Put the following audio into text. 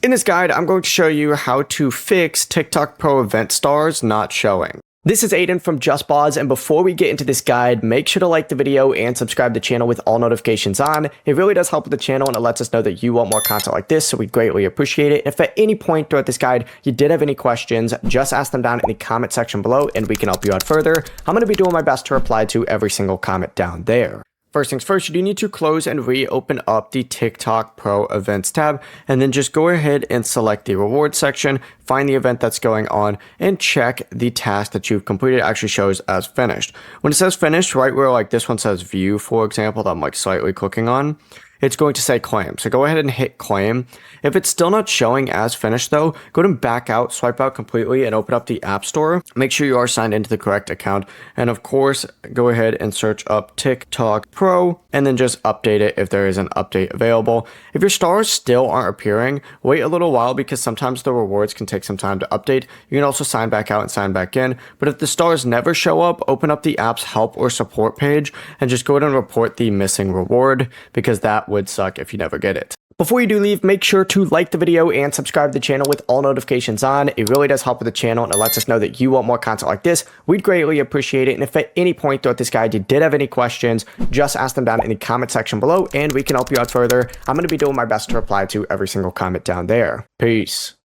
In this guide, I'm going to show you how to fix TikTok Pro event stars not showing. This is Aiden from JustBoz, and before we get into this guide, make sure to like the video and subscribe to the channel with all notifications on. It really does help with the channel and it lets us know that you want more content like this, so we greatly appreciate it. If at any point throughout this guide you did have any questions, just ask them down in the comment section below and we can help you out further. I'm going to be doing my best to reply to every single comment down there. First things first, you do need to close and reopen up the TikTok Pro Events tab, and then just go ahead and select the rewards section, find the event that's going on, and check the task that you've completed. It actually shows as finished. When it says finished, right where like this one says view, for example, that I'm like slightly clicking on, it's going to say claim. So go ahead and hit claim. If it's still not showing as finished though, go ahead and back out, swipe out completely and open up the App Store. Make sure you are signed into the correct account. And of course, go ahead and search up TikTok Pro and then just update it if there is an update available. If your stars still aren't appearing, wait a little while because sometimes the rewards can take some time to update. You can also sign back out and sign back in. But if the stars never show up, open up the app's help or support page and just go ahead and report the missing reward, because that would suck if you never get it. Before you do leave, make sure to like the video and subscribe to the channel with all notifications on. It really does help with the channel and it lets us know that you want more content like this. We'd greatly appreciate it. And if at any point throughout this guide you did have any questions, just ask them down in the comment section below and we can help you out further. I'm going to be doing my best to reply to every single comment down there. Peace.